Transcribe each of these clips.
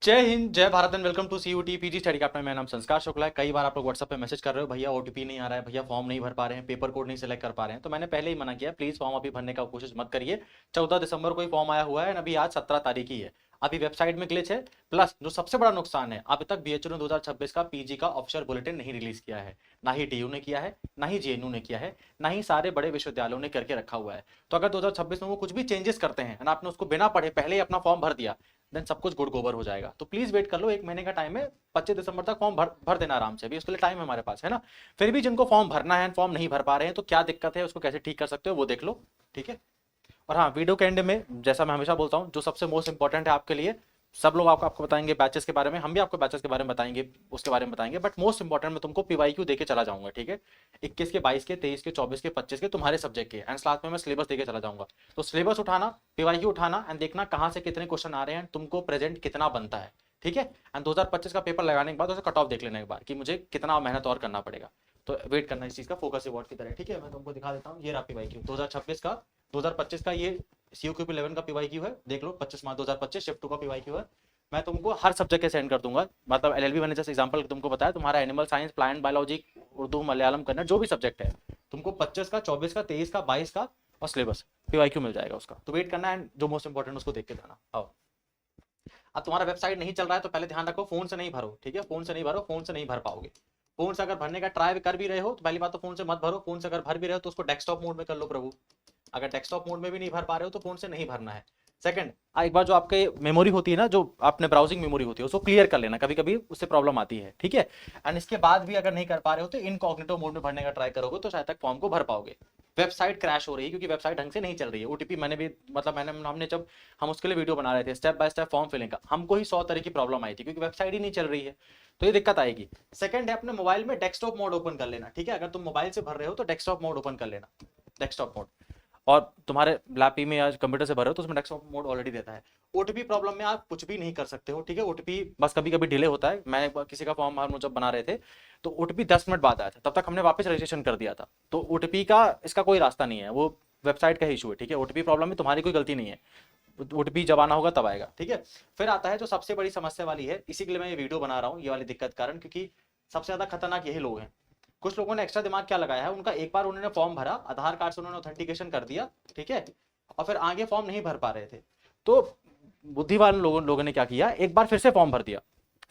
जय हिंद, जय Bharat and welcome to CUET PG study का। अपना मेरा नाम संस्कार शुक्ला है। कई बार आप लोग व्हाट्सएप पे मैसेज कर रहे हो, भैया ओटीपी नहीं आ रहा है, भैया फॉर्म नहीं भर पा रहे हैं, पेपर कोड नहीं सिलेक्ट कर पा रहे हैं। तो मैंने पहले ही मना किया, प्लीज फॉर्म अभी भरने का कोशिश मत करिए। 14 दिसंबर को ही फॉर्म आया हुआ है, अभी आज 17 तारीख ही है। अभी वेबसाइट में ग्लिच है। प्लस जो सबसे बड़ा नुकसान है, अब तक बीएचयू ने 2026 का पीजी का ऑफिशियल बुलेटिन नहीं रिलीज किया है। ना ही डीयू ने किया है, ना ही जेएनयू ने किया है, ना ही सारे बड़े विश्वविद्यालयों ने करके रखा हुआ है। तो अगर 2026 में वो कुछ भी चेंजेस करते हैं ना, आपने उसको बिना पढ़े पहले ही अपना फॉर्म भर दिया, देन सब कुछ गुड़ गोबर हो जाएगा। तो प्लीज वेट कर लो, 1 महीने का टाइम है। 25 दिसंबर तक फॉर्म भर देना आराम से, अभी उसके लिए टाइम है हमारे पास, है ना। फिर भी जिनको फॉर्म भरना है, फॉर्म नहीं भर पा रहे हैं, तो क्या दिक्कत है, उसको कैसे ठीक कर सकते हो वो देख लो, ठीक है। और हाँ, वीडियो के एंड में जैसा मैं हमेशा बोलता हूँ, जो सबसे मोस्ट इंपॉर्टेंट है आपके लिए, सब लोग आपको बताएंगे बैचेस के बारे में, हम भी आपको बैचेस के बारे में बताएंगे, उसके बारे में बताएंगे, बट मोस्ट इंपॉर्टेंट मैं तुमको पीवाईक्यू देके चला जाऊंगा, ठीक है। 21 के, 22 के, 23 के, 24 के, 25 के तुम्हारे सब्जेक्ट के, एंड साथ में मैं सिलेबस देके चला जाऊंगा। तो सिलेबस उठाना, पीवाईक्यू उठाना, एंड देखना कहाँ से कितने क्वेश्चन आ रहे हैं, तुमको प्रेजेंट कितना बनता है, ठीक है। एंड 2025 का पेपर लगाने के बाद उसे कट ऑफ देख लेने के बाद कि मुझे कितना मेहनत और करना पड़ेगा। तो वेट करना इस चीज का, फोकस अवार्ड की तरह, ठीक है। मैं तुमको दिखा देता हूँ, ये रहा पीवाईक्यू 2026 का, 2025 का। ये सीयूक्यूपी 11 का पीवाईक्यू है, देख लो। 25 मार्च 2025 शिफ्ट 2 का पीवाईक्यू है। मैं तुमको हर सब्जेक्ट के सेंड कर दूंगा। मतलब एलएलबी मैंने जैसे एग्जांपल तुमको बताया, तुम्हारा animal science, plant biology, Urdu, Malayalam, Kannada, जो भी सब्जेक्ट है, तुमको 25 का, 24 का, 23 का, 22 का और सिलेबस पीवाईक्यू मिल जाएगा उसका। तो वेट करना है, जो मोस्ट इंपॉर्टेंट उसको देख के जाना। आओ। अब तुम्हारा वेबसाइट नहीं चल रहा है तो पहले ध्यान रखो, फोन से नहीं भरो, ठीक है। फोन से नहीं भरो, फोन से नहीं भर पाओगे। फोन से अगर भरने का ट्राई कर भी रहे हो तो पहली बात तो फोन से मत भरो। फोन से अगर भर भी रहे हो तो उसको डेस्कटॉप मोड में कर लो प्रभु। अगर डेस्कटॉप मोड में भी नहीं भर पा रहे हो तो फोन से नहीं भरना है। सेकंड, एक बार जो आपके मेमोरी होती है ना, जो आपने ब्राउजिंग मेमोरी होती है, उसको क्लियर कर लेना, कभी कभी उससे प्रॉब्लम आती है, ठीक है। एंड इसके बाद भी अगर नहीं कर पा रहे हो तो इनकॉग्निटो मोड में भरने का ट्राई करोगे तो शायद तक फॉर्म को भर पाओगे। वेबसाइट क्रैश हो रही है क्योंकि वेबसाइट ढंग से नहीं चल रही है। ओटीपी मैंने भी, मतलब हमने जब हम उसके लिए वीडियो बना रहे थे step by step form filling का, हमको ही 100 तरह की प्रॉब्लम आई थी क्योंकि वेबसाइट ही नहीं चल रही है। तो ये दिक्कत आएगी। सेकंड है, अपने मोबाइल में डेस्कटॉप मोड ओपन कर लेना, ठीक है। अगर तुम मोबाइल से भर रहे हो तो डेस्कटॉप मोड ओपन कर लेना, डेस्कटॉप मोड। और तुम्हारे लैपटॉप में या कंप्यूटर से भर रहे हो तो उसमें डेस्कटॉप मोड ऑलरेडी रहता है। ओटीपी प्रॉब्लम में आप कुछ भी नहीं कर सकते हो, ठीक है। ओटीपी बस कभी कभी डिले होता है। मैं किसी का फॉर्म हम जब बना रहे थे तो ओटीपी 10 मिनट बाद आया था, तब तक हमने वापस रजिस्ट्रेशन कर दिया था। तो ओटीपी का इसका कोई रास्ता नहीं है, वो वेबसाइट का इशू है, ठीक है। ओटीपी प्रॉब्लम में तुम्हारी कोई गलती नहीं है, ओटीपी जब आना होगा तब आएगा, ठीक है। फिर आता है जो सबसे बड़ी समस्या वाली है, इसी के लिए मैं ये वीडियो बना रहा हूँ, ये वाली दिक्कत कारण, क्योंकि सबसे ज्यादा खतरनाक यही लोग हैं। कुछ लोगों ने एक्स्ट्रा दिमाग क्या लगाया है, उनका एक बार उन्होंने फॉर्म भरा, आधार कार्ड से उन्होंने ऑथेंटिकेशन कर दिया, ठीक है, और फिर आगे फॉर्म नहीं भर पा रहे थे। तो बुद्धिमान लोगों ने क्या किया, एक बार फिर से फॉर्म भर दिया,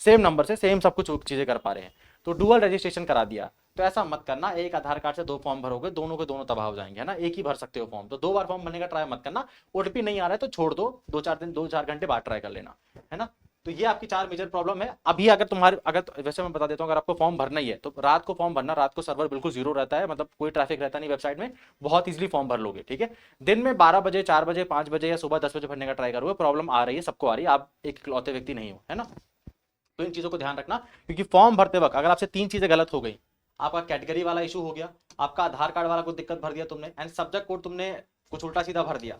सेम नंबर से, सेम सब कुछ चीजें कर पा रहे हैं, तो डुअल रजिस्ट्रेशन करा दिया। तो ऐसा मत करना, एक आधार कार्ड से 2 फॉर्म भरोगे, दोनों के दोनों तबाह हो जाएंगे, है ना। एक ही भर सकते हो फॉर्म, तो 2 बार फॉर्म भरने का ट्राई मत करना। ओटीपी नहीं आ रहा है तो छोड़ दो, 2-4 दिन, 2-4 घंटे बाद ट्राई कर लेना, है ना। तो ये आपकी 4 मेजर प्रॉब्लम है अभी। अगर तुम्हारे, अगर वैसे मैं बता देता हूँ, अगर आपको फॉर्म भरना ही है तो रात को फॉर्म भरना, रात को सर्वर बिल्कुल जीरो रहता है, मतलब कोई ट्रैफिक रहता नहीं वेबसाइट में, बहुत इजीली फॉर्म भर लोगे, ठीक है। दिन में 12 बजे, 4 बजे, 5 बजे या सुबह 10 बजे भरने का ट्राई करोगे, प्रॉब्लम आ रही है, सबको आ रही है, आप एक इकलौते व्यक्ति नहीं हो, है ना। तो इन चीजों को ध्यान रखना, क्योंकि फॉर्म भरते वक्त अगर आपसे 3 चीजें गलत हो गई, आपका कैटेगरी वाला इशू हो गया, आपका आधार कार्ड वाला कुछ दिक्कत भर दिया तुमने, एंड सब्जेक्ट कोड तुमने कुछ उल्टा सीधा भर दिया,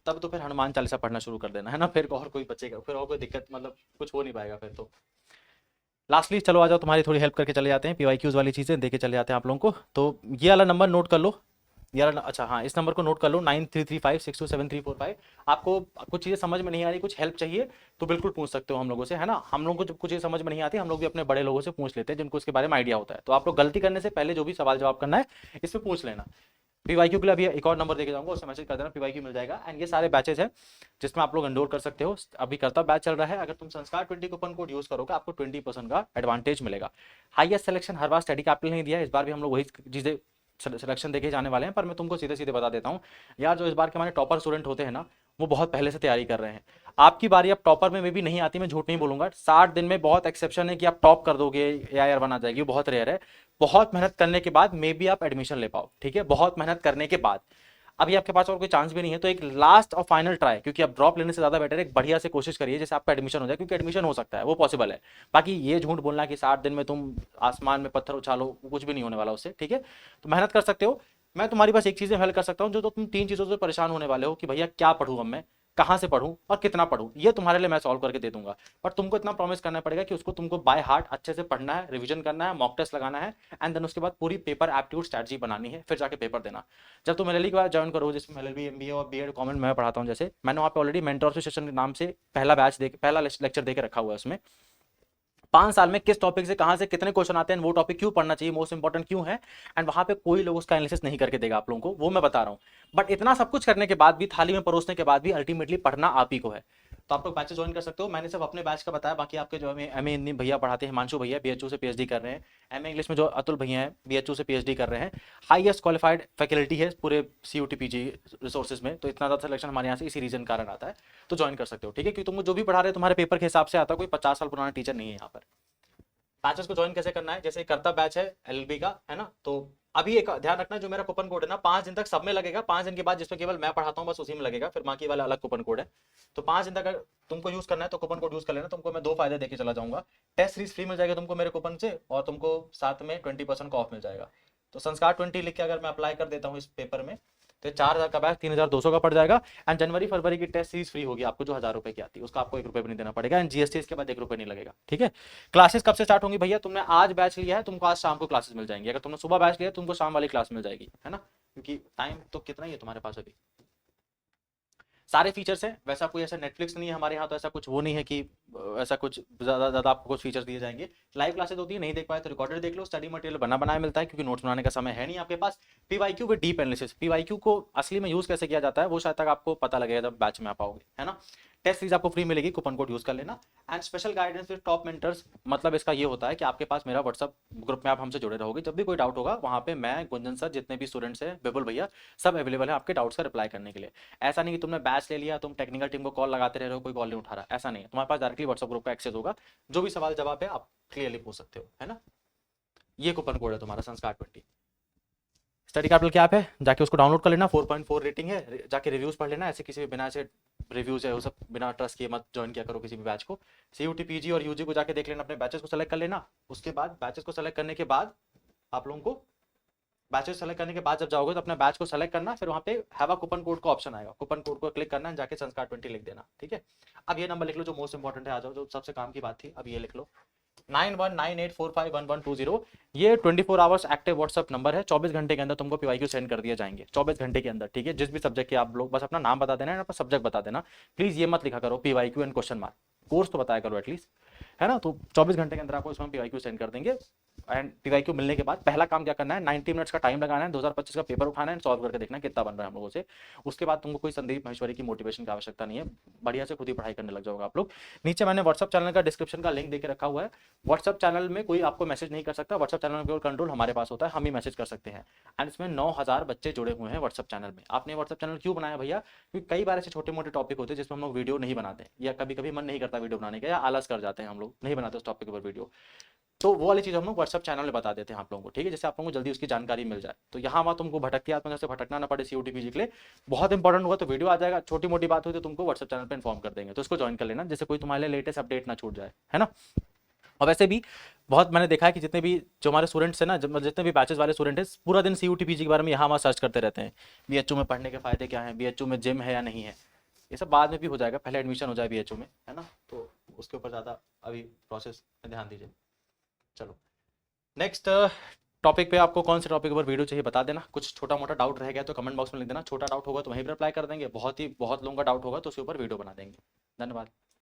तब तो फिर हनुमान चालीसा पढ़ना शुरू कर देना, है ना। फिर और कोई बचेगा, फिर और कोई दिक्कत, मतलब कुछ हो नहीं पाएगा फिर तो। लास्टली चलो आ जाओ, तुम्हारी थोड़ी हेल्प करके चले जाते हैं, पीवाईक्यूज वाली चीज़ें देके चले जाते हैं आप लोगों को। तो ये वाला नंबर नोट कर लो, ये वाला, अच्छा हाँ, इस नंबर को नोट कर लो, 9335627345। आपको कुछ चीज़ें समझ में नहीं आ रही, कुछ हेल्प चाहिए तो बिल्कुल पूछ सकते हो हम लोगों से, है ना। हम लोगों को जब कुछ चीज़ समझ में नहीं आती, हम लोग भी अपने बड़े लोगों से पूछ लेते हैं जिनको इसके बारे में आइडिया होता है। तो आप लोग गलती करने से पहले जो भी सवाल जवाब करना है इसमें पूछ लेना। पीवाईक्यू के लिए अभी एक और नंबर देके जाऊंगा, उससे मैसेज कर देना, पीवाईक्यू मिल जाएगा। एंड ये सारे बैचेज हैं जिसमें आप लोग एनरोल कर सकते हो। अभी करता बैच चल रहा है, अगर तुम संस्कार 20 कूपन कोड यूज करोगे आपको 20% का एडवांटेज मिलेगा। हाईएस्ट सिलेक्शन हर बार स्टडी कैपिटल नहीं दिया, इस बार भी हम लोग वही चीजें सिलेक्शन देखे जाने वाले हैं। पर मैं तुमको सीधे सीधे बता देता हूँ यार, जो इस बार के हमारे टॉपर स्टूडेंट होते हैं ना, वो बहुत पहले से तैयारी कर रहे हैं। आपकी बारी अब टॉपर में भी नहीं आती, मैं झूठ नहीं बोलूंगा। 60 दिन में बहुत एक्सेप्शन है कि आप टॉप कर दोगे, एआईआर बना जाएगी, बहुत रेयर है। बहुत मेहनत करने के बाद मे बी आप एडमिशन ले पाओ, ठीक है, बहुत मेहनत करने के बाद। अभी आपके पास और कोई चांस भी नहीं है, तो एक लास्ट और फाइनल ट्राई, क्योंकि अब ड्रॉप लेने से ज्यादा बेटर है, एक बढ़िया से कोशिश करिए जैसे आपका एडमिशन हो जाए, क्योंकि एडमिशन हो सकता है, वो पॉसिबल है। बाकी ये झूठ बोलना कि 60 दिन में तुम आसमान में पत्थर उछालो, कुछ भी नहीं होने वाला उससे, ठीक है। तो मेहनत कर सकते हो। मैं तुम्हारी बस एक चीज़ हेल्प कर सकता हूँ, जो तो तुम 3 चीज़ों से परेशान होने वाले हो कि भैया क्या पढ़ूँ अब मैं, कहाँ से पढ़ूं और कितना पढ़ूं, ये तुम्हारे लिए मैं सॉल्व करके दे दूंगा। पर तुमको इतना प्रॉमिस करना पड़ेगा कि उसको तुमको बाय हार्ट अच्छे से पढ़ना है, रिवीजन करना है, मॉक टेस्ट लगाना है, एंड देन उसके बाद पूरी पेपर एप्टीट्यूड स्ट्रेटजी बनानी है, फिर जाके पेपर देना। जब तुम एलएलबी के बाद ज्वाइन करो, जिसमें एलएलबी, एमबीए और बीएड कॉमन मैं पढ़ाता हूँ, जैसे मैंने वहाँ पे ऑलरेडी मेंटोर सेशन के नाम से पहला लेक्चर देके रखा हुआ है। उसमें 5 साल में किस टॉपिक से कहां से कितने क्वेश्चन आते हैं, वो टॉपिक क्यों पढ़ना चाहिए, मोस्ट इंपॉर्टेंट क्यों है, एंड वहां पे कोई लोग उसका एनालिसिस नहीं करके देगा आप लोगों को, वो मैं बता रहा हूं। बट इतना सब कुछ करने के बाद भी, थाली में परोसने के बाद भी, अल्टीमेटली पढ़ना आप ही को है। तो आप लोग बैचेस ज्वाइन कर सकते हो। मैंने सिर्फ अपने बैच का बताया, बाकी आपके जो एमए हिंदी भैया पढ़ाते हैं, हिमांशु भैया बीएचयू से पीएचडी कर रहे हैं, एमए इंग्लिश में जो अतुल भैया हैं बीएचयू से पीएचडी कर रहे हैं, हाईएस्ट क्वालिफाइड फैकल्टी है पूरे सीयूटी पीजी रिसोर्सेज में, तो इतना ज़्यादा सिलेक्शन हमारे यहाँ से इसी रीजन कारण आता है। तो ज्वाइन कर सकते हो, ठीक है, क्योंकि तुमको जो भी पढ़ा रहे हैं तुम्हारे पेपर के हिसाब से आता है, कोई 50 साल पुराना टीचर नहीं है यहाँ पर। बैचेस को ज्वाइन कैसे करना है, जैसे करता बैच है एलएलबी का, है ना, तो अभी एक ध्यान रखना, जो मेरा कूपन कोड है ना 5 दिन तक सब में लगेगा, 5 दिन के बाद जिसमें केवल मैं पढ़ाता हूँ बस उसी में लगेगा, फिर बाकी वाला अलग कूपन कोड है। तो 5 दिन तक तुमको यूज करना है तो कूपन कोड यूज कर लेना। तुमको मैं 2 फायदे देके चला जाऊंगा, टेस्ट सीरीज फ्री मिल जाएगा तुमको मेरे कूपन से, और तुमको साथ में 20% का ऑफ मिल जाएगा। तो संस्कार 20 लिख के अगर मैं अप्लाई कर देता हूँ इस पेपर में, तो 4000 का बैच 3200 का पड़ जाएगा, एंड जनवरी फरवरी की टेस्ट सीरीज फ्री होगी आपको, जो 1000 रुपए की आती है, उसका आपको 1 रुपए भी नहीं देना पड़ेगा, एंड जीएसटी इसके बाद 1 रुपए नहीं लगेगा, ठीक है। क्लासेस कब से स्टार्ट होंगी भैया, तुमने आज बैच लिया है, तुमको आज शाम को क्लासेस मिल जाएंगी, अगर तुमने सुबह बैच लिया है तुमको शाम वाली क्लास मिल जाएगी, है ना, क्योंकि टाइम तो कितना ही है तुम्हारे पास अभी। सारे फीचर्स हैं, वैसा कोई ऐसा नेटफ्लिक्स नहीं है हमारे यहाँ, तो ऐसा कुछ वो नहीं है कि ऐसा कुछ ज़्यादा आपको कुछ फीचर्स दिए जाएंगे। लाइव क्लासेस होती है, नहीं देख पाए तो रिकॉर्डेड देख लो, स्टडी मटेरियल बना बनाया मिलता है, क्योंकि नोट्स बनाने का समय है नहीं आपके पास। PYQ with deep analysis, PYQ को असली में यूज़ कैसे किया जाता है वो शायद तक आपको पता लगेगा जब बैच में आप आओगे, है ना। टेस्ट सीरीज आपको फ्री मिलेगी, कूपन कोड यूज़ कर लेना, and special guidance with top mentors. मतलब इसका ये होता है कि आपके पास मेरा व्हाट्सअप ग्रुप में आप हमसे जुड़े रहोगे, जब भी कोई डाउट होगा वहाँ पे मैं, गुंजन सर, जितने भी स्टूडेंट्स हैं, बिपुल भैया, सब अवेलेबल है आपके डाउट्स का रिप्लाई करने के लिए। ऐसा नहीं कि तुमने बैच ले लिया तुम टेक्निकल टीम को कॉल लगाते रह रहे हो, कोई कॉल नहीं उठा रहा, ऐसा नहीं है। तुम्हारे पास डायरेक्टली व्हाट्सएप ग्रुप का एक्सेस होगा, जो भी सवाल जवाब है आप क्लियरली पूछ सकते हो, है ना। ये कूपन कोड है तुम्हारा संस्कार 20। स्टडी कैपिटल की ऐप है, जाके उसको डाउनलोड कर लेना, 4.4 रेटिंग है, जाके रिव्यूज पढ़ लेना। ऐसे किसी भी बिना ऐसे रिव्यूज है वो सब बिना ट्रस्ट किए मत ज्वाइन किया करो किसी भी बैच को। सीयूटी पीजी और यूजी को जाके देख लेना, अपने बैचेस को सेलेक्ट कर लेना। उसके बाद बैचेस को सेलेक्ट करने के बाद आप लोगों को बैचेस सेलेक्ट करने के बाद जब जाओगे तो अपना बैच को सेलेक्ट करना, फिर वहाँ पे हैव अ कूपन कोड का ऑप्शन आएगा, कूपन कोड को क्लिक करना है, जाके संस्कार 20 लिख देना, ठीक है। अब ये नंबर लिख लो जो मोस्ट इंपॉर्टेंट है, आ जाओ, जो सबसे काम की बात थी, अब ये लिख लो 9198451120। ये 24 आवर्स एक्टिव व्हाट्सएप नंबर है, 24 घंटे के अंदर तुमको पीवाईक्यू सेंड कर दिए जाएंगे, 24 घंटे के अंदर, ठीक है। जिस भी सब्जेक्ट के आप लोग बस अपना नाम बता देना, अपना सब्जेक्ट बता देना, प्लीज ये मत लिखा करो PYQ and question mark, course तो बताया करो एटलीस्ट, है ना। तो 24 घंटे के अंदर आपको इसमें पीवाईक्यू सेंड कर देंगे, एंड पीवाईक्यू मिलने के बाद पहला काम क्या करना है, 90 मिनट्स का टाइम लगाना है, 2025 का पेपर उठाना है, सॉल्व करके देखना है कितना बन रहा है हम लोगों से। उसके बाद तुमको कोई संदीप महेश्वरी की मोटिवेशन की आवश्यकता नहीं है, बढ़िया से खुद ही पढ़ाई करने लग जाओगे आप लोग। नीचे मैंने व्हाट्सअप चैनल का डिस्क्रिप्शन का लिंक देके रखा हुआ है। व्हाट्सअप चैनल में कोई आपको मैसेज नहीं कर सकता, व्हाट्सअप चैनल में केवल कंट्रोल हमारे पास होता है, हम ही मैसेज कर सकते हैं। एंड इसमें 9000 बच्चे जुड़े हुए हैं व्हाट्सअप चैनल में। आपने व्हाट्सअप चैनल क्यों बनाया भैया, क्योंकि कई बार ऐसे छोटे मोटे टॉपिक होते हैं जिसमें हम लोग वीडियो नहीं बनाते, या कभी कभी मन नहीं करता वीडियो बनाने का, या आलस कर जाते हैं हम लोग, नहीं बनाते उस टॉपिक पर वीडियो, तो वो वाली चीज़ हम लोग व्हाट्सअप चैनल में बता देते हैं आप लोगों को, ठीक है, जैसे आप लोगों को जल्दी उसकी जानकारी मिल जाए, तो यहाँ वहाँ तुमको भटकती आत्मा से भटकना ना पड़े सीयूटी पीजी के लिए। बहुत इंपॉर्टेंट होगा तो वीडियो आ जाएगा, छोटी मोटी बात हुई तो तुमको व्हाट्सअप चैनल पर इन्फॉर्म कर देंगे, तो इसको ज्वाइन कर लेना, जिससे कोई तुम्हारे लिए लेटेस्ट अपडेट ना छूट जाए, है ना। और वैसे भी बहुत मैंने देखा है कि जितने भी जो हमारे स्टूडेंट्स हैं ना, जितने भी बैचेस वाले स्टूडेंट हैं, पूरा दिन सीयूटी पीजी के बारे में यहाँ वहाँ सर्च करते रहते हैं, बीएचयू में पढ़ने के फायदे क्या हैं, बीएचयू में जिम है या नहीं है, ये सब बाद में भी हो जाएगा, पहले एडमिशन हो जाए बीएचयू में, है ना, तो उसके ऊपर ज़्यादा अभी प्रोसेस में ध्यान दीजिए। चलो नेक्स्ट टॉपिक पे आपको कौन से टॉपिक पर वीडियो चाहिए बता देना, कुछ छोटा मोटा डाउट रह गया तो कमेंट बॉक्स में लिख देना, छोटा डाउट होगा तो वहीं पर अप्लाई कर देंगे, बहुत लोगों का डाउट होगा तो उसके ऊपर वीडियो बना देंगे। धन्यवाद।